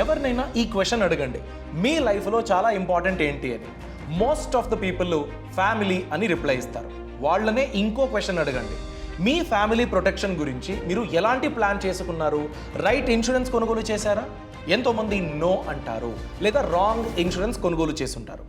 ఎవరినైనా ఈ క్వశ్చన్ అడగండి, మీ లైఫ్లో చాలా ఇంపార్టెంట్ ఏంటి అని. Most of the people family అని రిప్లై ఇస్తారు. వాళ్ళనే ఇంకో క్వశ్చన్ అడగండి, మీ ఫ్యామిలీ ప్రొటెక్షన్ గురించి మీరు ఎలాంటి ప్లాన్ చేసుకున్నారు? రైట్ ఇన్సూరెన్స్ కొనుగోలు చేశారా? ఎంతోమంది నో అంటారు, లేదా రాంగ్ ఇన్సూరెన్స్ కొనుగోలు చేసుంటారు.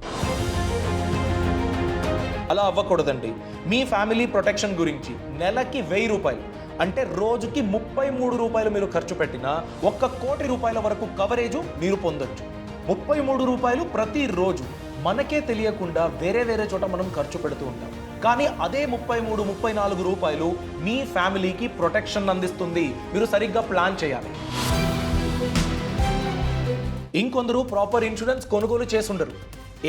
అలా అవ్వకూడదండి. మీ ఫ్యామిలీ ప్రొటెక్షన్ గురించి నెలకి 1000 రూపాయలు అంటే రోజుకి 33 రూపాయలు మీరు ఖర్చు పెట్టినా 1 కోటి రూపాయల వరకు కవరేజ్ మీరు పొందొచ్చు. 33 రూపాయలు ప్రతిరోజు మనకే తెలియకుండా వేరే చోట మనం ఖర్చు పెడుతూ ఉంటాం. కానీ అదే 33-34 రూపాయలు మీ ఫ్యామిలీకి ప్రొటెక్షన్ అందిస్తుంది. మీరు సరిగ్గా ప్లాన్ చేయాలి. ఇంకొందరు ప్రాపర్ ఇన్సూరెన్స్ కొనుగోలు చేసుండరు.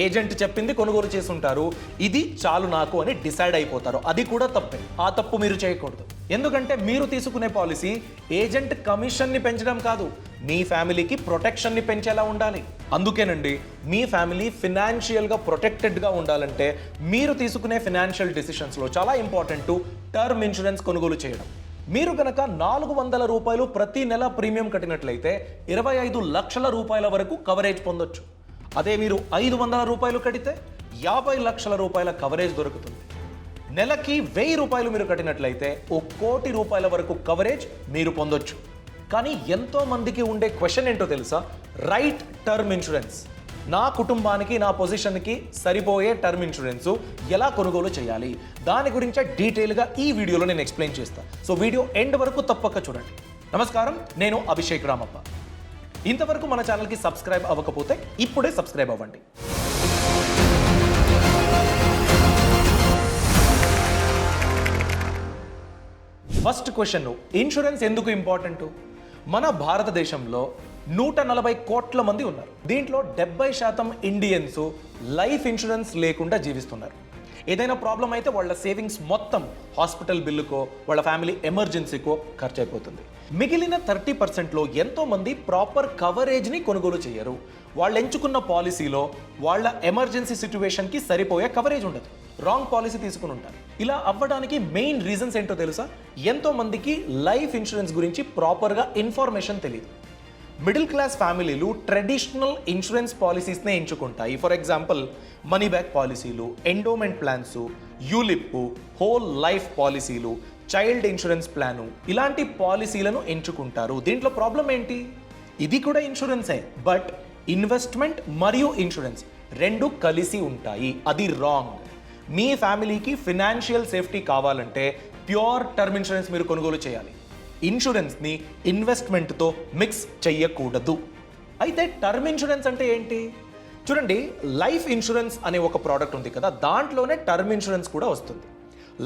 ఏజెంట్ చెప్పింది కొనుగోలు చేసుంటారు, ఇది చాలు నాకు అని డిసైడ్ అయిపోతారు. అది కూడా తప్పే. ఆ తప్పు మీరు చేయకూడదు. ఎందుకంటే మీరు తీసుకునే పాలసీ ఏజెంట్ కమిషన్ని పెంచడం కాదు, మీ ఫ్యామిలీకి ప్రొటెక్షన్ని పెంచేలా ఉండాలి. అందుకేనండి, మీ ఫ్యామిలీ ఫినాన్షియల్గా ప్రొటెక్టెడ్గా ఉండాలంటే మీరు తీసుకునే ఫినాన్షియల్ డిసిషన్స్లో చాలా ఇంపార్టెంట్ టర్మ్ ఇన్సూరెన్స్ కొనుగోలు చేయడం. మీరు కనుక 400 రూపాయలు ప్రతి నెల ప్రీమియం కట్టినట్లయితే 25 లక్షల రూపాయల వరకు కవరేజ్ పొందొచ్చు. అదే మీరు 500 రూపాయలు కడితే 50 లక్షల రూపాయల కవరేజ్ దొరుకుతుంది. నెలకి 1000 రూపాయలు మీరు కట్టినట్లయితే 1 కోటి రూపాయల వరకు కవరేజ్ మీరు పొందొచ్చు. కానీ ఎంతో మందికి ఉండే క్వశ్చన్ ఏంటో తెలుసా? రైట్ టర్మ్ ఇన్సూరెన్స్, నా కుటుంబానికి నా పొజిషన్కి సరిపోయే టర్మ్ ఇన్సూరెన్స్ ఎలా కొనుగోలు చేయాలి, దాని గురించి డీటెయిల్గా ఈ వీడియోలో నేను ఎక్స్ప్లెయిన్ చేస్తాను. సో వీడియో ఎండ్ వరకు తప్పక చూడండి. నమస్కారం, నేను అభిషేక్ రామప్ప. ఇంతవరకు మన ఛానల్కి సబ్స్క్రైబ్ అవ్వకపోతే ఇప్పుడే సబ్స్క్రైబ్ అవ్వండి. ఫస్ట్ క్వశ్చన్, ఇన్సూరెన్స్ ఎందుకు ఇంపార్టెంట్? మన భారతదేశంలో 140 కోట్ల మంది ఉన్నారు. దీంట్లో 70% ఇండియన్స్ లైఫ్ ఇన్సూరెన్స్ లేకుండా జీవిస్తున్నారు. ఏదైనా ప్రాబ్లం అయితే వాళ్ళ సేవింగ్స్ మొత్తం హాస్పిటల్ బిల్లుకో, వాళ్ళ ఫ్యామిలీ ఎమర్జెన్సీకో ఖర్చు అయిపోతుంది. మిగిలిన 30%లో ఎంతో మంది ప్రాపర్ కవరేజ్ని కొనుగోలు చేయరు. వాళ్ళు ఎంచుకున్న పాలసీలో వాళ్ళ ఎమర్జెన్సీ సిచ్యువేషన్కి సరిపోయే కవరేజ్ ఉండదు, రాంగ్ పాలసీ తీసుకుని ఉంటారు. ఇలా అవ్వడానికి మెయిన్ రీజన్స్ ఏంటో తెలుసా? ఎంతో మందికి లైఫ్ ఇన్సూరెన్స్ గురించి ప్రాపర్గా ఇన్ఫర్మేషన్ తెలియదు. మిడిల్ క్లాస్ ఫ్యామిలీలు ట్రెడిషనల్ ఇన్సూరెన్స్ పాలసీస్నే ఎంచుకుంటాయి. ఫర్ ఎగ్జాంపుల్ మనీ బ్యాక్ పాలసీలు, endowment plans, ULIP, whole life పాలసీలు, చైల్డ్ ఇన్సూరెన్స్ ప్లాను, ఇలాంటి పాలసీలను ఎంచుకుంటారు. దీంట్లో ప్రాబ్లం ఏంటి? ఇది కూడా ఇన్సూరెన్సే, బట్ ఇన్వెస్ట్మెంట్ మరియు ఇన్సూరెన్స్ రెండు కలిసి ఉంటాయి. అది రాంగ్. మీ ఫ్యామిలీకి ఫినాన్షియల్ సేఫ్టీ కావాలంటే ప్యూర్ టర్మ్ ఇన్సూరెన్స్ మీరు కొనుగోలు చేయాలి. ఇన్సూరెన్స్ని ఇన్వెస్ట్మెంట్తో మిక్స్ చెయ్యకూడదు. అయితే టర్మ్ ఇన్సూరెన్స్ అంటే ఏంటి? చూడండి, లైఫ్ ఇన్సూరెన్స్ అనే ఒక ప్రోడక్ట్ ఉంది కదా, దాంట్లోనే టర్మ్ ఇన్సూరెన్స్ కూడా వస్తుంది.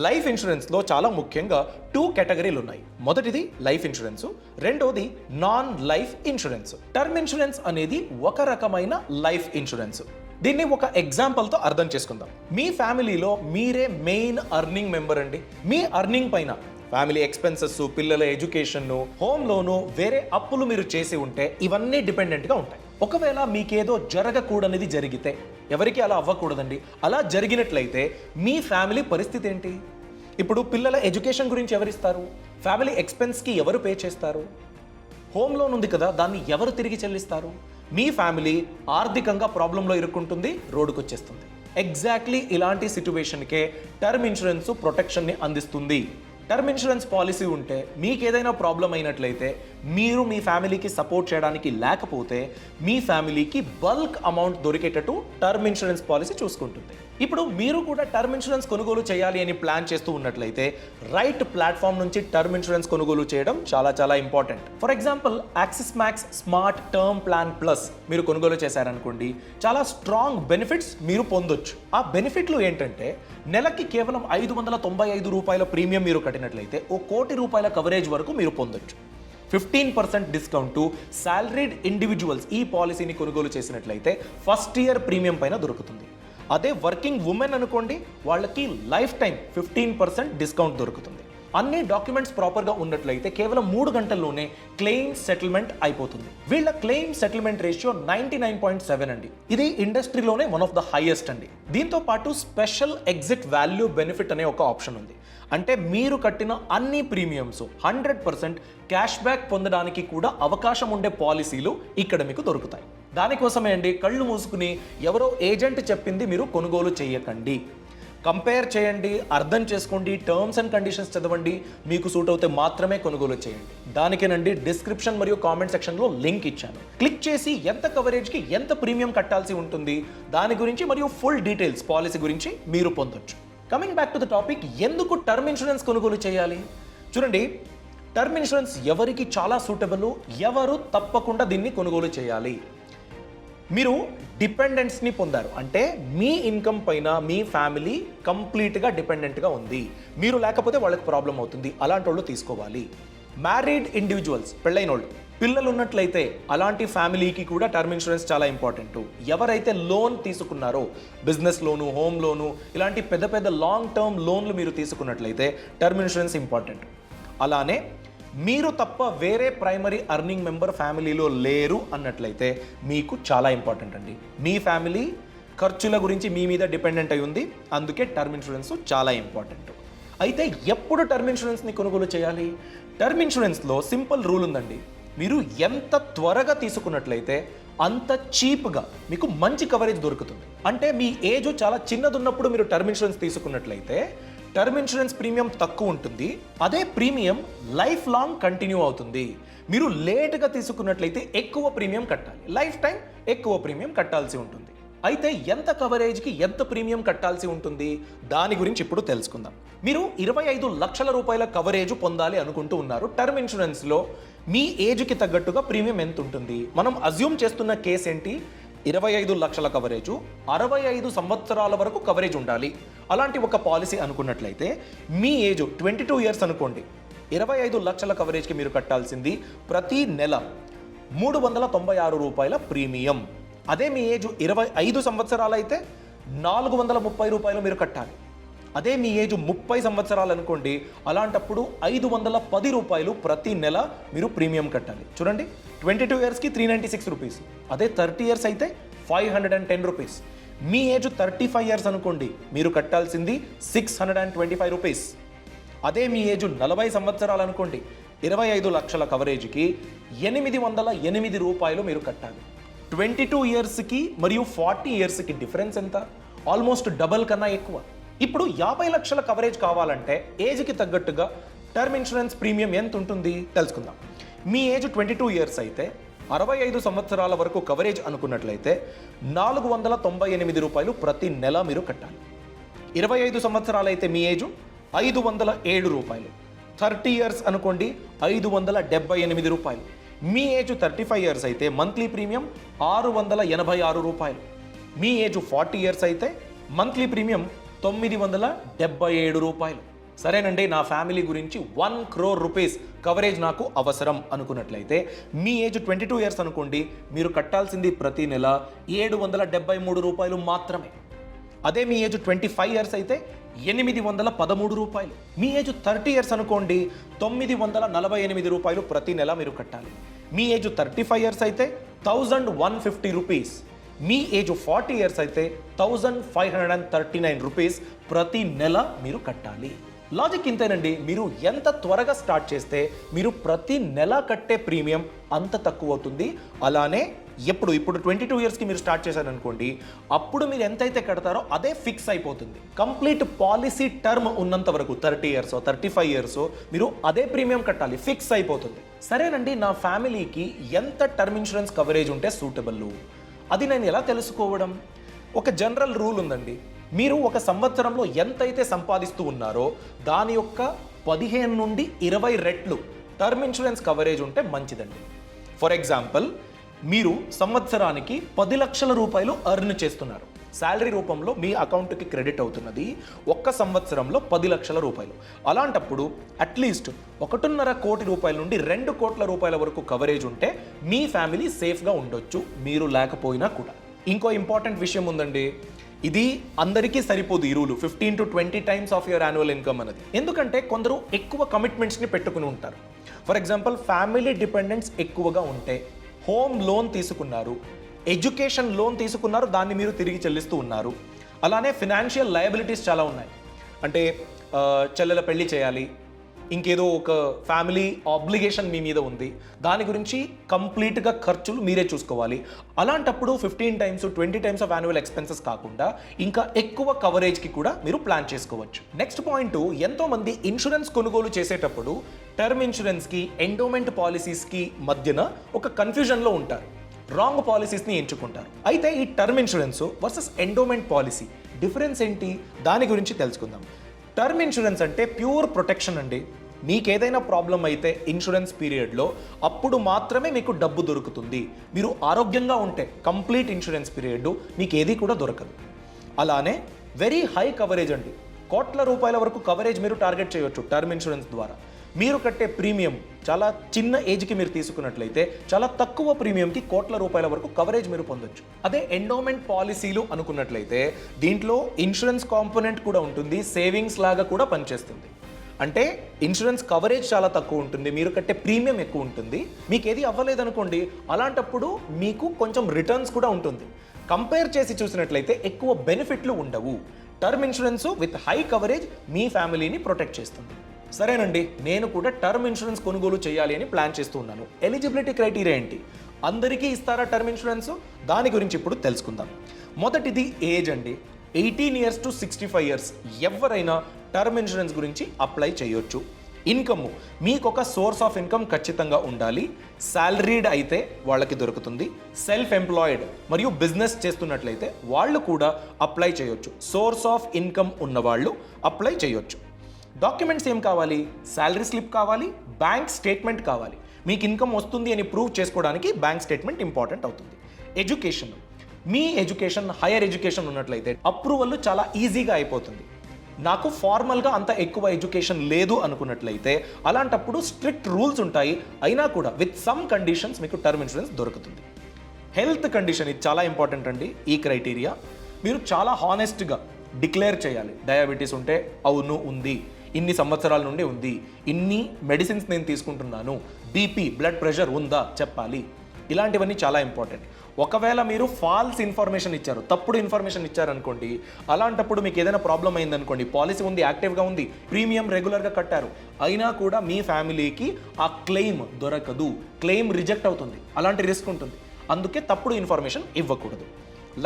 లైఫ్ ఇన్సూరెన్స్లో చాలా ముఖ్యంగా 2 కేటగిరీలు ఉన్నాయి. మొదటిది లైఫ్ ఇన్సూరెన్స్, రెండోది non life insurance. Term insurance అనేది ఒక రకమైన లైఫ్ ఇన్సూరెన్స్. దీన్ని ఒక ఎగ్జాంపుల్తో అర్థం చేసుకుందాం. మీ ఫ్యామిలీలో మీరే మెయిన్ అర్నింగ్ మెంబర్ అండి. మీ అర్నింగ్ పైన ఫ్యామిలీ ఎక్స్పెన్సెస్, పిల్లల ఎడ్యుకేషన్, హోమ్ లోను, వేరే అప్పులు మీరు చేసి ఉంటే ఇవన్నీ డిపెండెంట్గా ఉంటాయి. ఒకవేళ మీకేదో జరగకూడనిది జరిగితే, ఎవరికి అలా అవ్వకూడదండి, అలా జరిగినట్లయితే మీ ఫ్యామిలీ పరిస్థితి ఏంటి? ఇప్పుడు పిల్లల ఎడ్యుకేషన్ గురించి ఎవరిస్తారు? ఫ్యామిలీ ఎక్స్పెన్స్కి ఎవరు పే చేస్తారు? హోమ్ లోన్ ఉంది కదా, దాన్ని ఎవరు తిరిగి చెల్లిస్తారు? మీ ఫ్యామిలీ ఆర్థికంగా ప్రాబ్లంలో ఇరుక్కుంటుంది, రోడ్డుకు వచ్చేస్తుంది. ఎగ్జాక్ట్లీ ఇలాంటి సిచ్యువేషన్కే టర్మ్ ఇన్సూరెన్స్ ప్రొటెక్షన్ని అందిస్తుంది. టర్మ్ ఇన్సూరెన్స్ పాలసీ ఉంటే మీకు ఏదైనా ప్రాబ్లం అయినట్లయితే మీరు మీ ఫ్యామిలీకి సపోర్ట్ చేయడానికి లేకపోతే మీ ఫ్యామిలీకి బల్క్ అమౌంట్ దొరికేటట్టు టర్మ్ ఇన్సూరెన్స్ పాలసీ చూసుకుంటుంది. ఇప్పుడు మీరు కూడా టర్మ్ ఇన్సూరెన్స్ కొనుగోలు చేయాలి అని ప్లాన్ చేస్తూ ఉన్నట్లయితే రైట్ ప్లాట్ఫామ్ నుంచి టర్మ్ ఇన్సూరెన్స్ కొనుగోలు చేయడం చాలా important. For example axis max smart term plan plus మీరు కొనుగోలు చేశారనుకోండి, చాలా స్ట్రాంగ్ బెనిఫిట్స్ మీరు పొందొచ్చు. ఆ బెనిఫిట్లు ఏంటంటే, నెలకి కేవలం 595 రూపాయల ప్రీమియం మీరు కట్టినట్లయితే 1 కోటి రూపాయల కవరేజ్ వరకు మీరు పొందొచ్చు. 15% డిస్కౌంట్ సాలరీడ్ ఇండివిజువల్స్ ఈ పాలసీని కొనుగోలు చేసినట్లయితే ఫస్ట్ ఇయర్ ప్రీమియం పైన దొరుకుతుంది. అదే వర్కింగ్ ఉమెన్ అనుకోండి, వాళ్ళకి లైఫ్ టైం 15% డిస్కౌంట్ దొరుకుతుంది. అన్ని డాక్యుమెంట్స్ ప్రాపర్గా ఉన్నట్లయితే కేవలం 3 గంటల్లోనే క్లెయిమ్ సెటిల్మెంట్ అయిపోతుంది. వీళ్ళ క్లెయిమ్ సెటిల్మెంట్ రేషియో 99.7 అండి. ఇది ఇండస్ట్రీలోనే వన్ ఆఫ్ ద హైయెస్ట్ అండి. దీంతో పాటు స్పెషల్ ఎగ్జిట్ వాల్యూ బెనిఫిట్ అనే ఒక ఆప్షన్ ఉంది. అంటే మీరు కట్టిన అన్ని ప్రీమియమ్స్ 100% క్యాష్ బ్యాక్ పొందడానికి కూడా అవకాశం ఉండే పాలసీలు ఇక్కడ మీకు దొరుకుతాయి. దానికోసమే అండి కళ్ళు మూసుకుని ఎవరో ఏజెంట్ చెప్పింది మీరు కొనుగోలు చేయకండి. కంపేర్ చేయండి, అర్థం చేసుకోండి, టర్మ్స్ అండ్ కండిషన్స్ చదవండి, మీకు సూట్ అవుతే మాత్రమే కొనుగోలు చేయండి. దానికేనండి డిస్క్రిప్షన్ మరియు కామెంట్ సెక్షన్లో లింక్ ఇచ్చాను. క్లిక్ చేసి ఎంత కవరేజ్కి ఎంత ప్రీమియం కట్టాల్సి ఉంటుంది దాని గురించి మరియు ఫుల్ డీటెయిల్స్ పాలసీ గురించి మీరు పొందొచ్చు. Coming back to the topic, ఎందుకు టర్మ్ ఇన్సూరెన్స్ కొనుగోలు చేయాలి? చూడండి, టర్మ్ ఇన్సూరెన్స్ ఎవరికి చాలా సూటబుల్, ఎవరు తప్పకుండా దీన్ని కొనుగోలు చేయాలి. మీరు డిపెండెన్స్ని పొందారు అంటే మీ ఇన్కమ్ పైన మీ ఫ్యామిలీ కంప్లీట్గా డిపెండెంట్గా ఉంది, మీరు లేకపోతే వాళ్ళకి ప్రాబ్లం అవుతుంది, అలాంటి వాళ్ళు తీసుకోవాలి. మ్యారీడ్ ఇండివిజువల్స్, పెళ్ళైన వాళ్ళు, పిల్లలు ఉన్నట్లయితే అలాంటి ఫ్యామిలీకి కూడా టర్మ్ ఇన్సూరెన్స్ చాలా ఇంపార్టెంట్. ఎవరైతే లోన్ తీసుకున్నారో, బిజినెస్ లోను, హోమ్ లోను, ఇలాంటి పెద్ద పెద్ద లాంగ్ టర్మ్ లోన్లు మీరు తీసుకున్నట్లయితే టర్మ్ ఇన్సూరెన్స్ ఇంపార్టెంట్. అలానే మీరు తప్ప వేరే ప్రైమరీ అర్నింగ్ మెంబర్ ఫ్యామిలీలో లేరు అన్నట్లయితే మీకు చాలా ఇంపార్టెంట్ అండి. మీ ఫ్యామిలీ ఖర్చుల గురించి మీ మీద డిపెండెంట్ అయి ఉంది, అందుకే టర్మ్ ఇన్సూరెన్స్ చాలా ఇంపార్టెంట్. అయితే ఎప్పుడు టర్మ్ ఇన్సూరెన్స్ని కొనుగోలు చేయాలి? టర్మ్ ఇన్సూరెన్స్లో సింపుల్ రూల్ ఉందండి. మీరు ఎంత త్వరగా తీసుకున్నట్లయితే అంత చీప్గా మీకు మంచి కవరేజ్ దొరుకుతుంది. అంటే మీ ఏజ్ చాలా చిన్నది ఉన్నప్పుడు మీరు టర్మ్ ఇన్సూరెన్స్ తీసుకున్నట్లయితే టర్మ్ ఇన్సూరెన్స్ ప్రీమియం తక్కువ ఉంటుంది, అదే ప్రీమియం లైఫ్ లాంగ్ కంటిన్యూ అవుతుంది. మీరు లేట్గా తీసుకున్నట్లయితే ఎక్కువ ప్రీమియం కట్టాలి, లైఫ్ టైం ఎక్కువ ప్రీమియం కట్టాల్సి ఉంటుంది. అయితే ఎంత కవరేజ్కి ఎంత ప్రీమియం కట్టాల్సి ఉంటుంది దాని గురించి ఇప్పుడు తెలుసుకుందాం. మీరు 25 లక్షల రూపాయల కవరేజ్ పొందాలి అనుకుంటూ ఉన్నారు. టర్మ్ ఇన్సూరెన్స్లో మీ ఏజ్కి తగ్గట్టుగా ప్రీమియం ఎంత ఉంటుంది? మనం అజ్యూమ్ చేస్తున్న కేసు ఏంటి? 25 లక్షల కవరేజు, 65 సంవత్సరాల వరకు కవరేజ్ ఉండాలి. అలాంటి ఒక పాలసీ అనుకున్నట్లయితే మీ ఏజ్ 22 ఇయర్స్ అనుకోండి. 25 లక్షల కవరేజ్కి మీరు కట్టాల్సింది ప్రతి నెల 396 రూపాయల ప్రీమియం. అదే మీ ఏజ్ 25 సంవత్సరాలు అయితే 430 రూపాయలు మీరు కట్టాలి. అదే మీ ఏజ్ 30 సంవత్సరాలు అనుకోండి, అలాంటప్పుడు 510 రూపాయలు ప్రతి నెల మీరు ప్రీమియం కట్టాలి. చూడండి, 22 ఇయర్స్కి 396 రూపీస్, అదే 30 ఇయర్స్ అయితే 510 రూపీస్. మీ ఏజ్ 35 ఇయర్స్ అనుకోండి, మీరు కట్టాల్సింది 625 రూపీస్. అదే మీ ఏజ్ 40 సంవత్సరాలు అనుకోండి, 25 లక్షల కవరేజ్కి 808 రూపాయలు మీరు కట్టాలి. 22 ఇయర్స్కి మరియు 40 ఇయర్స్కి డిఫరెన్స్ ఎంత? ఆల్మోస్ట్ డబల్ కన్నా ఎక్కువ. ఇప్పుడు 50 లక్షల కవరేజ్ కావాలంటే ఏజ్కి తగ్గట్టుగా టర్మ్ ఇన్సూరెన్స్ ప్రీమియం ఎంత ఉంటుంది తెలుసుకుందాం. మీ ఏజ్ 22 ఇయర్స్ అయితే 65 సంవత్సరాల వరకు కవరేజ్ అనుకున్నట్లయితే 498 రూపాయలు ప్రతి నెల మీరు కట్టాలి. 25 సంవత్సరాలు అయితే మీ ఏజ్ 507 రూపాయలు. 30 ఇయర్స్ అనుకోండి, 578 రూపాయలు. మీ ఏజ్ 35 ఇయర్స్ అయితే మంత్లీ ప్రీమియం 686 రూపాయలు. మీ ఏజ్ 40 ఇయర్స్ అయితే మంత్లీ ప్రీమియం 977 రూపాయలు. సరేనండి, నా ఫ్యామిలీ గురించి 1 crore రూపీస్ కవరేజ్ నాకు అవసరం అనుకున్నట్లయితే మీ ఏజ్ 22 ఇయర్స్ అనుకోండి, మీరు కట్టాల్సింది ప్రతి నెల 773 రూపాయలు మాత్రమే. అదే మీ ఏజ్ 25 ఇయర్స్ అయితే 813 రూపాయలు. మీ ఏజ్ 30 ఇయర్స్ అనుకోండి, 948 రూపాయలు ప్రతి నెల మీరు కట్టాలి. మీ ఏజ్ 35 ఇయర్స్ అయితే 1150 రూపీస్. మీ ఏజ్ 40 ఇయర్స్ అయితే 1539 రూపీస్ ప్రతి నెల మీరు కట్టాలి. లాజిక్ ఇంతేనండి. మీరు ఎంత త్వరగా స్టార్ట్ చేస్తే మీరు ప్రతి నెల కట్టే ప్రీమియం అంత తక్కువ అవుతుంది. అలానే ఇప్పుడు 22 ఇయర్స్కి మీరు స్టార్ట్ చేశారనుకోండి, అప్పుడు మీరు ఎంతైతే కడతారో అదే ఫిక్స్ అయిపోతుంది. కంప్లీట్ పాలసీ టర్మ్ ఉన్నంత వరకు 30 ఇయర్స్ 35 ఇయర్స్ మీరు అదే ప్రీమియం కట్టాలి, ఫిక్స్ అయిపోతుంది. సరేనండి, నా ఫ్యామిలీకి ఎంత టర్మ్ ఇన్సూరెన్స్ కవరేజ్ ఉంటే సూటబుల్, అది నేను ఎలా తెలుసుకోవడం? ఒక జనరల్ రూల్ ఉందండి. మీరు ఒక సంవత్సరంలో ఎంతైతే సంపాదిస్తూ ఉన్నారో దాని యొక్క 15 నుండి 20 రెట్లు టర్మ్ ఇన్సూరెన్స్ కవరేజ్ ఉంటే మంచిదండి. ఫర్ ఎగ్జాంపుల్, మీరు సంవత్సరానికి 10 లక్షల రూపాయలు ఎర్న్ చేస్తున్నారు, శాలరీ రూపంలో మీ అకౌంట్కి క్రెడిట్ అవుతున్నది ఒక్క సంవత్సరంలో 10 లక్షల రూపాయలు. అలాంటప్పుడు అట్లీస్ట్ 1.5 కోటి రూపాయల నుండి 2 కోట్ల రూపాయల వరకు కవరేజ్ ఉంటే మీ ఫ్యామిలీ సేఫ్గా ఉండొచ్చు, మీరు లేకపోయినా కూడా. ఇంకో ఇంపార్టెంట్ విషయం ఉందండి, ఇది అందరికీ సరిపోదు ఈ rule, 15 to 20 times of your annual income అనేది. ఎందుకంటే కొందరు ఎక్కువ కమిట్మెంట్స్ని పెట్టుకుని ఉంటారు. ఫర్ ఎగ్జాంపుల్, ఫ్యామిలీ డిపెండెన్స్ ఎక్కువగా ఉంటే, హోమ్ లోన్ తీసుకున్నారు, ఎడ్యుకేషన్ లోన్ తీసుకున్నారు, దాన్ని మీరు తిరిగి చెల్లిస్తూ ఉన్నారు, అలానే ఫినాన్షియల్ లయబిలిటీస్ చాలా ఉన్నాయి. అంటే చెల్లెల పెళ్లి చేయాలి, ఇంకేదో ఒక ఫ్యామిలీ ఆబ్లిగేషన్ మీ మీద ఉంది, దాని గురించి కంప్లీట్గా ఖర్చులు మీరే చూసుకోవాలి. అలాంటప్పుడు 15 times 20 times of annual expenses కాకుండా ఇంకా ఎక్కువ కవరేజ్కి కూడా మీరు ప్లాన్ చేసుకోవచ్చు. నెక్స్ట్ పాయింట్, ఎంతోమంది ఇన్సూరెన్స్ కొనుగోలు చేసేటప్పుడు టర్మ్ ఇన్సూరెన్స్కి ఎండోమెంట్ పాలసీస్కి మధ్యన ఒక కన్ఫ్యూజన్లో ఉంటారు, రాంగ్ పాలసీస్ని ఎంచుకుంటారు. అయితే ఈ term insurance versus endowment policy difference ఏంటి, దాని గురించి తెలుసుకుందాం. టర్మ్ ఇన్సూరెన్స్ అంటే ప్యూర్ ప్రొటెక్షన్ అండి. మీకు ఏదైనా ప్రాబ్లం అయితే ఇన్సూరెన్స్ పీరియడ్లో అప్పుడు మాత్రమే మీకు డబ్బు దొరుకుతుంది. మీరు ఆరోగ్యంగా ఉంటే కంప్లీట్ ఇన్సూరెన్స్ పీరియడ్ మీకు ఏది కూడా దొరకదు. అలానే వెరీ హై కవరేజ్ అండి, కోట్ల రూపాయల వరకు కవరేజ్ మీరు టార్గెట్ చేయొచ్చు టర్మ్ ఇన్సూరెన్స్ ద్వారా. మీరు కట్టే ప్రీమియం చాలా చిన్న ఏజ్కి మీరు తీసుకున్నట్లయితే చాలా తక్కువ ప్రీమియంకి కోట్ల రూపాయల వరకు కవరేజ్ మీరు పొందొచ్చు. అదే ఎండోమెంట్ పాలసీలు అనుకున్నట్లయితే దీంట్లో ఇన్సూరెన్స్ కాంపోనెంట్ కూడా ఉంటుంది, సేవింగ్స్ లాగా కూడా పనిచేస్తుంది. అంటే ఇన్సూరెన్స్ కవరేజ్ చాలా తక్కువ ఉంటుంది, మీరు కట్టే ప్రీమియం ఎక్కువ ఉంటుంది. మీకు ఏది అవ్వలేదనుకోండి, అలాంటప్పుడు మీకు కొంచెం రిటర్న్స్ కూడా ఉంటుంది. కంపేర్ చేసి చూసినట్లయితే ఎక్కువ బెనిఫిట్లు ఉండవు. Term insurance with high coverage మీ ఫ్యామిలీని ప్రొటెక్ట్ చేస్తుంది. సరేనండి, నేను కూడా టర్మ్ ఇన్సూరెన్స్ కొనుగోలు చేయాలి అని ప్లాన్ చేస్తూ ఉన్నాను. ఎలిజిబిలిటీ క్రైటీరియా ఏంటి, అందరికీ ఇస్తారా టర్మ్ ఇన్సూరెన్స్, దాని గురించి ఇప్పుడు తెలుసుకుందాం. మొదటిది ఏజ్ అండి. 18 years to 65 years ఎవరైనా టర్మ్ ఇన్సూరెన్స్ గురించి అప్లై చేయొచ్చు. ఇన్కమ్, మీకు ఒక సోర్స్ ఆఫ్ ఇన్కమ్ ఖచ్చితంగా ఉండాలి. శాలరీడ్ అయితే వాళ్ళకి దొరుకుతుంది, సెల్ఫ్ ఎంప్లాయిడ్ మరియు బిజినెస్ చేస్తున్నట్లయితే వాళ్ళు కూడా అప్లై చేయొచ్చు. సోర్స్ ఆఫ్ ఇన్కమ్ ఉన్నవాళ్ళు అప్లై చేయొచ్చు. డాక్యుమెంట్స్ ఏం కావాలి, శాలరీ స్లిప్ కావాలి, బ్యాంక్ స్టేట్మెంట్ కావాలి. మీకు ఇన్కమ్ వస్తుంది అని ప్రూవ్ చేసుకోవడానికి బ్యాంక్ స్టేట్మెంట్ ఇంపార్టెంట్ అవుతుంది. ఎడ్యుకేషన్, మీ ఎడ్యుకేషన్ హైయర్ ఎడ్యుకేషన్ ఉన్నట్లయితే అప్రూవల్ చాలా ఈజీగా అయిపోతుంది. నాకు ఫార్మల్గా అంత ఎక్కువ ఎడ్యుకేషన్ లేదు అనుకున్నట్లయితే అలాంటప్పుడు స్ట్రిక్ట్ రూల్స్ ఉంటాయి, అయినా కూడా విత్ సమ్ కండిషన్స్ మీకు టర్మ్ ఇన్సూరెన్స్ దొరుకుతుంది. హెల్త్ కండిషన్, ఇది చాలా ఇంపార్టెంట్ అండి. ఈ క్రైటీరియా మీరు చాలా హానెస్ట్గా డిక్లేర్ చేయాలి. డయాబెటీస్ ఉంటే అవును ఉంది, ఇన్ని సంవత్సరాల నుండి ఉంది, ఇన్ని మెడిసిన్స్ నేను తీసుకుంటున్నాను, బీపీ బ్లడ్ ప్రెషర్ ఉందా చెప్పాలి. ఇలాంటివన్నీ చాలా ఇంపార్టెంట్. ఒకవేళ మీరు ఫాల్స్ ఇన్ఫర్మేషన్ ఇచ్చారు, తప్పుడు ఇన్ఫర్మేషన్ ఇచ్చారనుకోండి, అలాంటప్పుడు మీకు ఏదైనా ప్రాబ్లం అయిందనుకోండి, పాలసీ ఉంది, యాక్టివ్గా ఉంది, ప్రీమియం రెగ్యులర్గా కట్టారు, అయినా కూడా మీ ఫ్యామిలీకి ఆ క్లెయిమ్ దొరకదు, క్లెయిమ్ రిజెక్ట్ అవుతుంది, అలాంటి రిస్క్ ఉంటుంది. అందుకే తప్పుడు ఇన్ఫర్మేషన్ ఇవ్వకూడదు.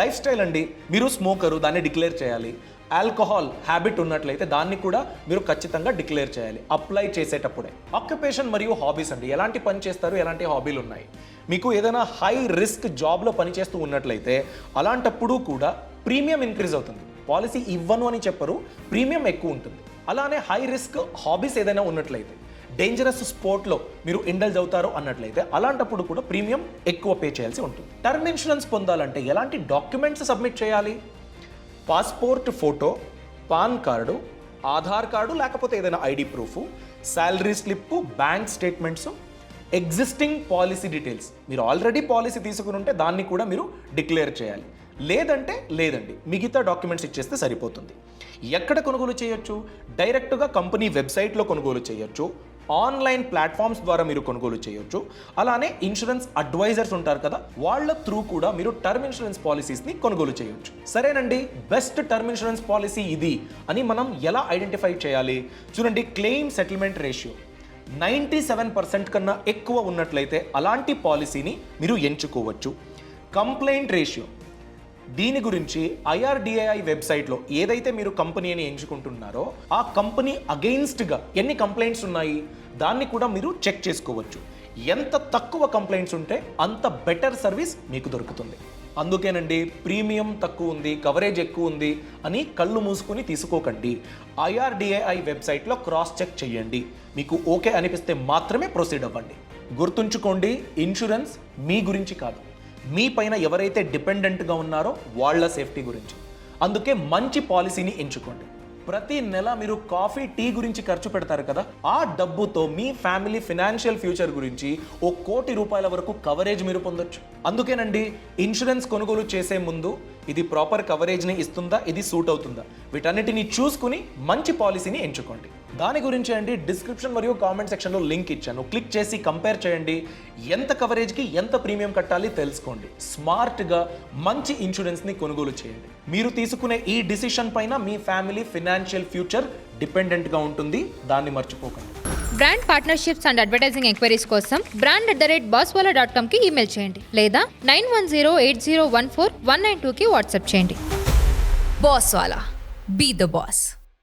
లైఫ్ స్టైల్ అండి, మీరు స్మోకరు, దాన్ని డిక్లేర్ చేయాలి. ఆల్కహాల్ హ్యాబిట్ ఉన్నట్లయితే దాన్ని కూడా మీరు ఖచ్చితంగా డిక్లేర్ చేయాలి అప్లై చేసేటప్పుడే. ఆక్యుపేషన్ మరియు హాబీస్ అండి, ఎలాంటి పని చేస్తారు, ఎలాంటి హాబీలు ఉన్నాయి. మీకు ఏదైనా హై రిస్క్ జాబ్లో పనిచేస్తూ ఉన్నట్లయితే అలాంటప్పుడు కూడా ప్రీమియం ఇంక్రీజ్ అవుతుంది. పాలసీ ఇవ్వను అని చెప్పరు, ప్రీమియం ఎక్కువ ఉంటుంది. అలానే హై రిస్క్ హాబీస్ ఏదైనా ఉన్నట్లయితే, డేంజరస్ స్పోర్ట్లో మీరు ఇండల్జ్ అవుతారు అన్నట్లయితే అలాంటప్పుడు కూడా ప్రీమియం ఎక్కువ పే చేయాల్సి ఉంటుంది. టర్మ్ ఇన్సూరెన్స్ పొందాలంటే ఎలాంటి డాక్యుమెంట్స్ సబ్మిట్ చేయాలి? Passport photo, pan card, Aadhaar card లేకపోతే ఏదైనా ID proof, salary slip, bank statements, existing policy details. మీరు ఆల్రెడీ పాలసీ తీసుకుని ఉంటే దాన్ని కూడా మీరు డిక్లేర్ చేయాలి. లేదంటే లేదండి, మిగతా డాక్యుమెంట్స్ ఇచ్చేస్తే సరిపోతుంది. ఎక్కడ కొనుగోలు చేయొచ్చు? డైరెక్ట్గా కంపెనీ వెబ్సైట్లో కొనుగోలు చేయొచ్చు, ఆన్లైన్ ప్లాట్ఫామ్స్ ద్వారా మీరు కొనుగోలు చేయొచ్చు. అలానే ఇన్సూరెన్స్ అడ్వైజర్స్ ఉంటారు కదా, వాళ్ళ త్రూ కూడా మీరు టర్మ్ ఇన్సూరెన్స్ పాలసీస్ని కొనుగోలు చేయొచ్చు. సరేనండి, బెస్ట్ టర్మ్ ఇన్సూరెన్స్ పాలసీ ఇది అని మనం ఎలా ఐడెంటిఫై చేయాలి? చూడండి, క్లెయిమ్ సెటిల్మెంట్ రేషియో 97% కన్నా ఎక్కువ ఉన్నట్లయితే అలాంటి పాలసీని మీరు ఎంచుకోవచ్చు. కంప్లైంట్ రేషియో, దీని గురించి IRDAI వెబ్సైట్లో ఏదైతే మీరు కంపెనీని ఎంచుకుంటున్నారో ఆ కంపెనీ అగెయిన్స్ట్గా ఎన్ని కంప్లైంట్స్ ఉన్నాయి దాన్ని కూడా మీరు చెక్ చేసుకోవచ్చు. ఎంత తక్కువ కంప్లైంట్స్ ఉంటే అంత బెటర్ సర్వీస్ మీకు దొరుకుతుంది. అందుకేనండి, ప్రీమియం తక్కువ ఉంది, కవరేజ్ ఎక్కువ ఉంది అని కళ్ళు మూసుకొని తీసుకోకండి. IRDAI వెబ్సైట్లో క్రాస్ చెక్ చేయండి. మీకు ఓకే అనిపిస్తే మాత్రమే ప్రొసీడ్ అవ్వండి. గుర్తుంచుకోండి, ఇన్సూరెన్స్ మీ గురించి కాదు, మీ పైన ఎవరైతే డిపెండెంట్గా ఉన్నారో వాళ్ళ సేఫ్టీ గురించి. అందుకే మంచి పాలసీని ఎంచుకోండి. ప్రతి నెల మీరు కాఫీ, టీ గురించి ఖర్చు పెడతారు కదా, ఆ డబ్బుతో మీ ఫ్యామిలీ ఫినాన్షియల్ ఫ్యూచర్ గురించి ₹1 కోటి వరకు కవరేజ్ మీరు పొందొచ్చు. అందుకేనండి, ఇన్సూరెన్స్ కొనుగోలు చేసే ముందు ఇది ప్రాపర్ కవరేజ్ని ఇస్తుందా, ఇది సూట్ అవుతుందా, వీటన్నిటిని చూసుకుని మంచి పాలసీని ఎంచుకోండి. దాని గురించి అండి డిస్క్రిప్షన్ మరియు కామెంట్ సెక్షన్లో లింక్ ఇచ్చాను. క్లిక్ చేసి కంపేర్ చేయండి. ఎంత కవరేజ్కి ఎంత ప్రీమియం కట్టాలి తెలుసుకోండి. స్మార్ట్గా మంచి ఇన్సూరెన్స్ని కొనుగోలు చేయండి. మీరు తీసుకునే ఈ డిసిషన్ పైన మీ ఫ్యామిలీ ఫినాన్షియల్ ఫ్యూచర్ డిపెండెంట్గా ఉంటుంది. దాన్ని మర్చిపోకండి. Brand partnerships and advertising enquiries కోసం brand@bosswala.comకి ఈమెయిల్ చేయండి లేదా 9108014192కి వాట్సాప్ చేయండి. Bosswala. Be the boss.